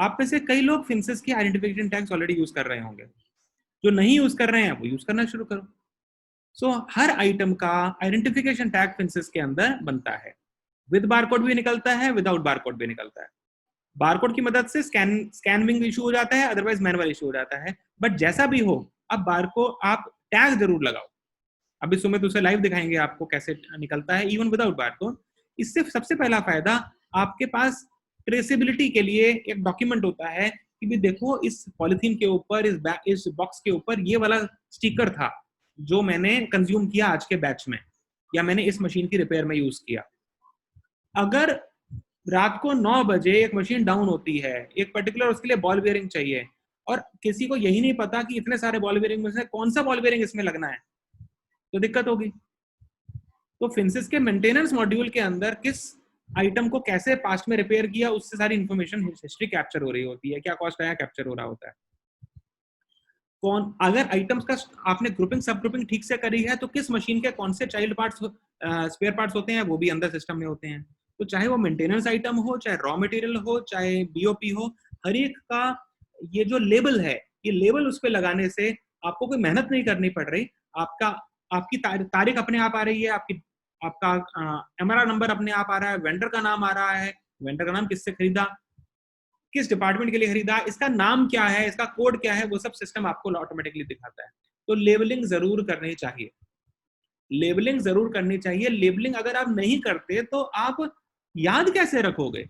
आप में से कई लोग फिंसिस के आइडेंटिफिकेशन टैग्स ऑलरेडी यूज कर रहे होंगे, जो नहीं यूज कर रहे हैं वो यूज करना शुरू करो। सो हर आइटम का आइडेंटिफिकेशन टैग फिंसिस के अंदर बनता है, विद बारकोड भी निकलता है, विदाउट बारकोड भी निकलता है। बारकोड की मदद से स्कैनिंग इशू हो जाता है, अदरवाइज मैनुअल इशू हो जाता है। बट जैसा भी हो, अब बारकोड आप टैग जरूर लगाओ। अभी सुमित उसे लाइव दिखाएंगे आपको कैसे निकलता है इवन विदाउट बारकोड। इससे सबसे पहला फायदा, आपके पास ट्रेसेबिलिटी के लिए एक डॉक्यूमेंट होता है कि भी देखो इस पॉलिथीन के ऊपर, इस बॉक्स के ऊपर ये वाला स्टिकर था जो मैंने कंज्यूम किया आज के बैच में, या मैंने इस मशीन की रिपेयर में यूज किया। अगर रात को 9 बजे एक मशीन डाउन होती है, एक पर्टिकुलर उसके लिए बॉल बेयरिंग चाहिए, और किसी को यही नहीं पता कि इतने सारे बॉल बेयरिंग में से कौन सा बॉल बेयरिंग इसमें लगना है, तो दिक्कत होगी। तो फिंसिस के मेंटेनेंस मॉड्यूल के अंदर किस आइटम को कैसे पास्ट में रिपेयर किया, उससे सारी इंफॉर्मेशन हिस्ट्री कैप्चर हो रही होती है, क्या कॉस्ट आया कैप्चर हो रहा होता है। कौन, अगर आइटम्स का आपने ग्रुपिंग सब ग्रुपिंग ठीक से करी है, तो किस मशीन के कौन से चाइल्ड पार्ट्स स्पेयर पार्ट्स होते हैं वो भी अंदर सिस्टम में होते हैं। तो चाहे वो मेंटेनेंस आइटम हो, चाहे रॉ मटेरियल हो, चाहे बीओपी हो, हर एक का ये जो लेबल है, ये लेबल उस पर लगाने से आपको कोई मेहनत नहीं करनी पड़ रही। आपकी तारीख अपने आप आ रही है, आपका एमआरआर नंबर अपने आप आ रहा है, वेंडर का नाम आ रहा है, वेंडर का नाम किससे खरीदा, किस डिपार्टमेंट के लिए खरीदा, इसका नाम क्या है, इसका कोड क्या है, वो सब सिस्टम आपको ऑटोमेटिकली दिखाता है। तो लेबलिंग जरूर करनी चाहिए, लेबलिंग जरूर करनी चाहिए। लेबलिंग अगर आप नहीं करते तो आप याद कैसे रखोगे?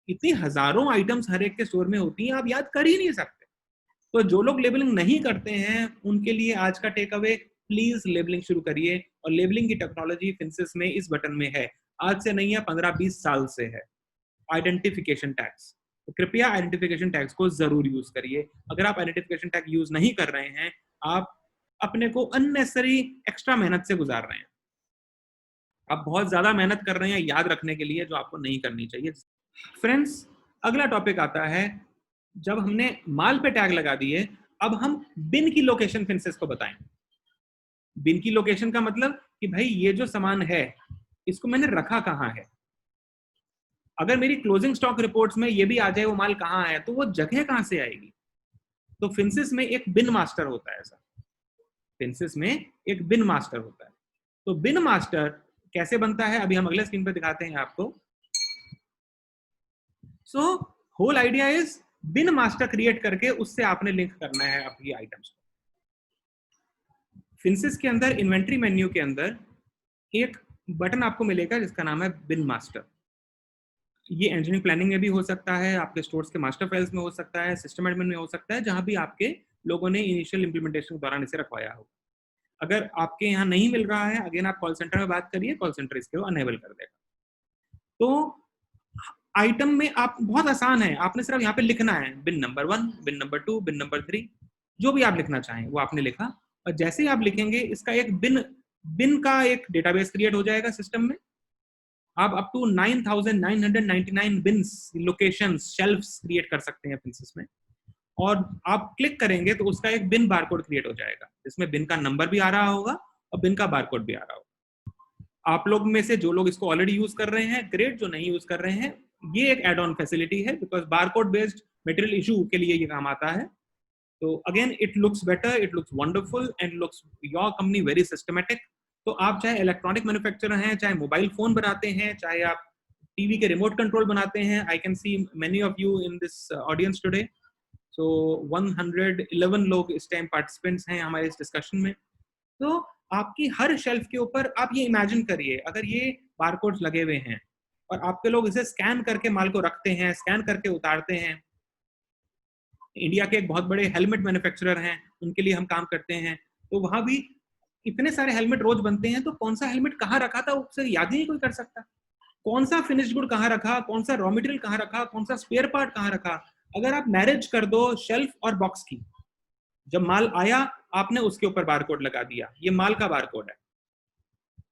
इतनी हजारों आइटम्स हर एक के स्टोर में होती हैं, आप याद कर ही नहीं सकते। तो जो लोग लेबलिंग नहीं करते हैं उनके लिए आज का टेक अवे, प्लीज लेबलिंग शुरू करिए। और लेबलिंग की टेक्नोलॉजी फिंसिस में इस बटन में है, आज से नहीं है, 15-20 साल से है, आइडेंटिफिकेशन टैग्स। तो कृपया आइडेंटिफिकेशन टैग्स को जरूर यूज करिए। अगर आप आइडेंटिफिकेशन टैग यूज नहीं कर रहे हैं, आप अपने को अननेसेसरी एक्स्ट्रा मेहनत से गुजार रहे हैं, आप बहुत ज्यादा मेहनत कर रहे हैं याद रखने के लिए, जो आपको नहीं करनी चाहिए। फ्रेंड्स, अगला टॉपिक आता है, जब हमने माल पे टैग लगा दिए, अब हम बिन की लोकेशन फिंसिस को बताएं। बिन की लोकेशन का मतलब कि भाई ये जो सामान है इसको मैंने रखा कहां है। अगर मेरी क्लोजिंग स्टॉक रिपोर्ट्स में ये भी आ जाए वो माल कहां है, तो वो जगह कहां से आएगी? तो फिंसिस में एक बिन मास्टर होता है। ऐसा फिंसिस में एक बिन मास्टर होता है। तो बिन मास्टर कैसे बनता है, अभी हम अगले स्क्रीन पर दिखाते हैं आपको। So whole idea is, bin master create करके उससे आपने लिंक करना है आपकी आइटम्स को। फिंसिस के अंदर इन्वेंट्री मेन्यू के अंदर एक बटन आपको मिलेगा जिसका नाम है बिन मास्टर। ये इंजीनियरिंग प्लानिंग में भी हो सकता है, आपके स्टोर्स के मास्टर फाइल्स में हो सकता है, सिस्टम एडमिन में हो सकता है, जहां भी आपके लोगों ने इनिशियल इंप्लीमेंटेशन के दौरान इसे रखवाया हो। अगर आपके यहाँ नहीं मिल रहा है, अगेन आप कॉल सेंटर में बात करिए, कॉल सेंटर इसको अनेबल कर देगा। तो आइटम में आप बहुत आसान है, आपने सिर्फ यहाँ पे लिखना है बिन नंबर 1, बिन नंबर 2, बिन नंबर 3, जो भी आप लिखना चाहें वो आपने लिखा। और जैसे ही आप लिखेंगे, इसका एक बिन का एक डेटाबेस क्रिएट हो जाएगा सिस्टम में। आप up to 9,999 bins, locations, shelves create कर सकते हैं फिंसिस में। और आप क्लिक करेंगे तो उसका एक बिन बारकोड क्रिएट हो जाएगा, जिसमें बिन का नंबर भी आ रहा होगा और बिन का बारकोड भी आ रहा होगा। आप लोग में से जो लोग इसको ऑलरेडी यूज कर रहे हैं ग्रेट, जो नहीं यूज कर रहे हैं, ये एक एड ऑन फैसिलिटी है, because barcode based material issue के लिए ये काम आता है। तो again it looks better, it looks wonderful and looks your company very systematic. तो आप चाहे इलेक्ट्रॉनिक मैन्युफैक्चरर हैं, चाहे मोबाइल फोन बनाते हैं, चाहे आप टीवी के रिमोट कंट्रोल बनाते हैं, I can see many of you in this audience today. So 111 लोग इस टाइम पार्टिसिपेंट्स हैं हमारे इस डिस्कशन में। तो आपकी हर शेल्फ के ऊपर आप ये इमेजिन करिए, अगर ये बारकोड्स लगे हुए हैं और आपके लोग इसे स्कैन करके माल को रखते हैं, स्कैन करके उतारते हैं। इंडिया के एक बहुत बड़े हेलमेट मैन्युफैक्चरर हैं, उनके लिए हम काम करते हैं। तो वहां भी इतने सारे हेलमेट रोज बनते हैं, तो कौन सा हेलमेट कहाँ रखा था उससे याद ही नहीं कोई कर सकता। कौन सा फिनिश्ड गुड कहाँ रखा, कौन सा रॉ मटेरियल कहाँ रखा, कौन सा स्पेयर पार्ट कहाँ रखा। अगर आप मैरिज कर दो शेल्फ और बॉक्स की, जब माल आया आपने उसके ऊपर बारकोड लगा दिया, ये माल का बारकोड है,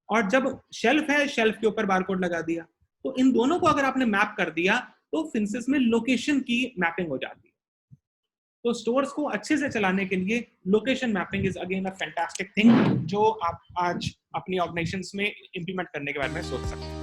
और जब शेल्फ है शेल्फ के ऊपर बारकोड लगा दिया, तो इन दोनों को अगर आपने मैप कर दिया तो फिंसिस में लोकेशन की मैपिंग हो जाती है। तो स्टोर्स को अच्छे से चलाने के लिए location mapping is again a fantastic thing, जो आप आज अपनी ऑर्गेनाइजेशंस में इंप्लीमेंट करने के बारे में सोच सकते हैं।